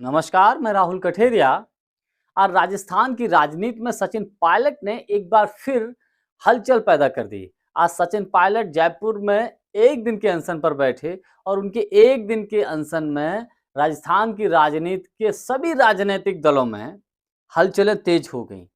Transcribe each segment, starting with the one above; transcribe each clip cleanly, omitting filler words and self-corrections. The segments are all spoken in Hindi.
नमस्कार, मैं राहुल कठेरिया। आज राजस्थान की राजनीति में सचिन पायलट ने एक बार फिर हलचल पैदा कर दी। आज सचिन पायलट जयपुर में एक दिन के अनशन पर बैठे और उनके एक दिन के अनशन में राजस्थान की राजनीति के सभी राजनीतिक दलों में हलचलें तेज हो गई।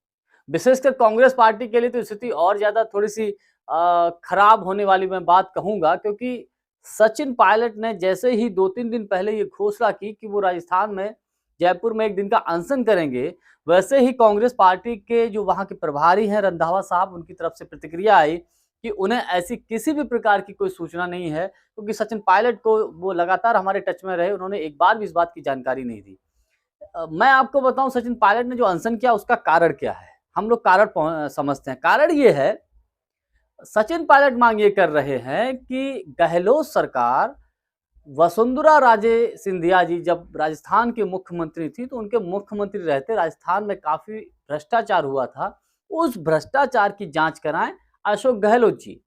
विशेषकर कांग्रेस पार्टी के लिए तो स्थिति और ज्यादा थोड़ी सी खराब होने वाली मैं बात कहूंगा, क्योंकि सचिन पायलट ने जैसे ही 2-3 दिन पहले ये घोषणा की कि वो राजस्थान में जयपुर में एक दिन का अनशन करेंगे, वैसे ही कांग्रेस पार्टी के जो वहां के प्रभारी हैं रंधावा साहब, उनकी तरफ से प्रतिक्रिया आई कि उन्हें ऐसी किसी भी प्रकार की कोई सूचना नहीं है, क्योंकि सचिन पायलट को वो लगातार हमारे टच में रहे, उन्होंने एक बार भी इस बात की जानकारी नहीं दी। मैं आपको बताऊं सचिन पायलट ने जो अनशन किया उसका कारण क्या है। हम लोग कारण समझते हैं। कारण ये है, सचिन पायलट मांग ये कर रहे हैं कि गहलोत सरकार, वसुंधरा राजे सिंधिया जी जब राजस्थान के मुख्यमंत्री थी तो उनके मुख्यमंत्री रहते राजस्थान में काफी भ्रष्टाचार हुआ था, उस भ्रष्टाचार की जांच कराएं अशोक गहलोत जी।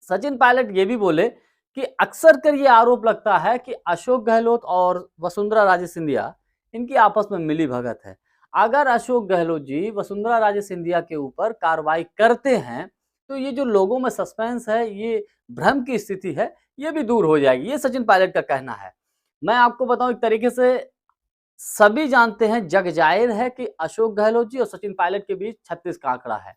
सचिन पायलट ये भी बोले कि अक्सर कर ये आरोप लगता है कि अशोक गहलोत और वसुंधरा राजे सिंधिया इनकी आपस में मिली भगत है। अगर अशोक गहलोत जी वसुंधरा राजे सिंधिया के ऊपर कार्रवाई करते हैं तो ये जो लोगों में सस्पेंस है, ये भ्रम की स्थिति है, ये भी दूर हो जाएगी। ये सचिन पायलट का कहना है। मैं आपको बताऊं, एक तरीके से सभी जानते हैं, जग जाहिर है कि अशोक गहलोत जी और सचिन पायलट के बीच 36 का आंकड़ा है।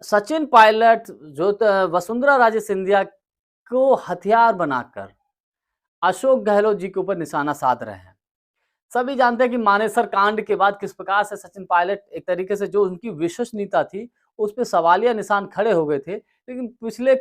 सचिन पायलट जो वसुंधरा राजे सिंधिया को हथियार बनाकर अशोक गहलोत जी के ऊपर निशाना साध रहे हैं। सभी जानते हैं कि मानेसर कांड के बाद किस प्रकार से सचिन पायलट एक तरीके से जो उनकी विश्वसनीयता थी उस पर सवालिया निशान खड़े हो गए थे, लेकिन पिछले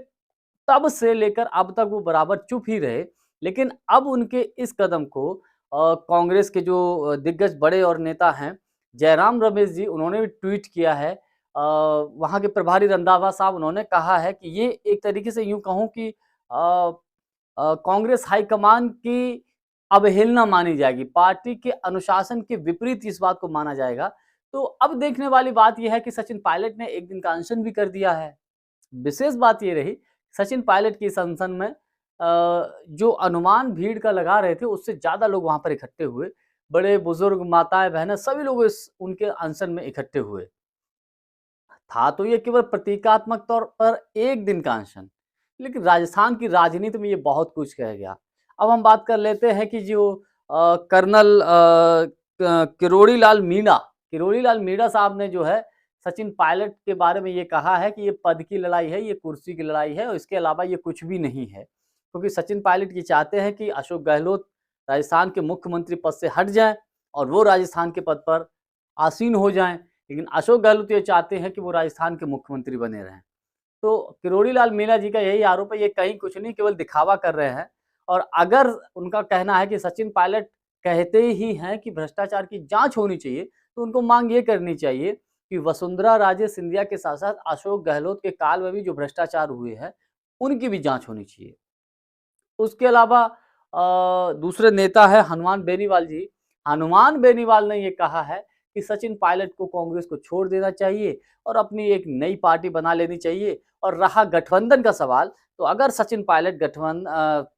तब से लेकर अब तक वो बराबर चुप ही रहे। लेकिन अब उनके इस कदम को कांग्रेस के जो दिग्गज बड़े और नेता हैं, जयराम रमेश जी, उन्होंने भी ट्वीट किया है। वहाँ के प्रभारी रंधावा साहब, उन्होंने कहा है कि ये एक तरीके से यूं कहूं कि कांग्रेस हाईकमान की अवहेलना मानी जाएगी, पार्टी के अनुशासन के विपरीत इस बात को माना जाएगा। तो अब देखने वाली बात यह है कि सचिन पायलट ने एक दिन का अनशन भी कर दिया है। विशेष बात ये रही, सचिन पायलट की इस अनशन में जो अनुमान भीड़ का लगा रहे थे उससे ज्यादा लोग वहां पर इकट्ठे हुए। बड़े बुजुर्ग, माताएं, बहनें, सभी लोग इस उनके अनशन में इकट्ठे हुए। था तो ये केवल प्रतीकात्मक तौर पर एक दिन का अनशन, लेकिन राजस्थान की राजनीति में ये बहुत कुछ कह गया। अब हम बात कर लेते हैं कि जो कर्नल किरोड़ी लाल मीणा साहब ने जो है सचिन पायलट के बारे में ये कहा है कि ये पद की लड़ाई है, ये कुर्सी की लड़ाई है और इसके अलावा ये कुछ भी नहीं है। क्योंकि सचिन पायलट ये चाहते हैं कि अशोक गहलोत राजस्थान के मुख्यमंत्री पद से हट जाएं और वो राजस्थान के पद पर आसीन हो जाएं, लेकिन अशोक गहलोत ये चाहते हैं कि वो राजस्थान के मुख्यमंत्री बने रहें। तो किरोड़ी लाल मीणा जी का यही आरोप है, ये कहीं कुछ नहीं, केवल दिखावा कर रहे हैं। और अगर उनका कहना है कि सचिन पायलट कहते ही हैं कि भ्रष्टाचार की जांच होनी चाहिए, तो उनको मांग ये करनी चाहिए कि वसुंधरा राजे सिंधिया के साथ साथ अशोक गहलोत के काल में भी जो भ्रष्टाचार हुए हैं उनकी भी जांच होनी चाहिए। उसके अलावा दूसरे नेता है हनुमान बेनीवाल जी। हनुमान बेनीवाल ने ये कहा है कि सचिन पायलट को कांग्रेस को छोड़ देना चाहिए और अपनी एक नई पार्टी बना लेनी चाहिए। और रहा गठबंधन का सवाल, तो अगर सचिन पायलट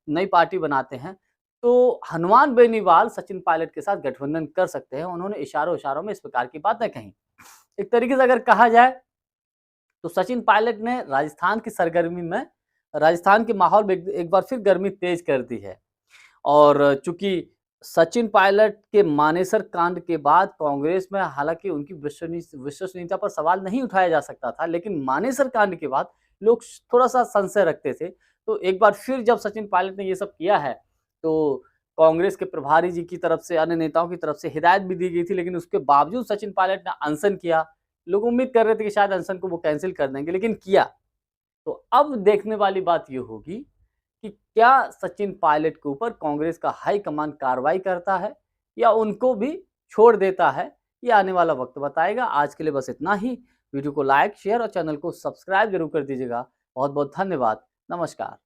नई पार्टी बनाते हैं तो हनुमान बेनीवाल सचिन पायलट के साथ गठबंधन कर सकते हैं। उन्होंने इशारों इशारों में इस प्रकार की बातें कही। एक तरीके से अगर कहा जाए तो सचिन पायलट ने राजस्थान के माहौल में एक बार फिर गर्मी तेज कर दी है। और चूंकि सचिन पायलट के मानेसर कांड के बाद कांग्रेस में हालांकि उनकी विश्वसनीयता पर सवाल नहीं उठाया जा सकता था, लेकिन मानेसर कांड के बाद लोग थोड़ा सा संशय रखते थे। तो एक बार फिर जब सचिन पायलट ने ये सब किया है तो कांग्रेस के प्रभारी जी की तरफ से, अन्य नेताओं की तरफ से हिदायत भी दी गई थी, लेकिन उसके बावजूद सचिन पायलट ने अनशन किया। लोग उम्मीद कर रहे थे कि शायद अनशन को वो कैंसिल कर देंगे, लेकिन किया। तो अब देखने वाली बात ये होगी कि क्या सचिन पायलट के ऊपर कांग्रेस का हाईकमान कार्रवाई करता है या उनको भी छोड़ देता है। ये आने वाला वक्त बताएगा। आज के लिए बस इतना ही। वीडियो को लाइक, शेयर और चैनल को सब्सक्राइब जरूर कर दीजिएगा। बहुत बहुत धन्यवाद। नमस्कार।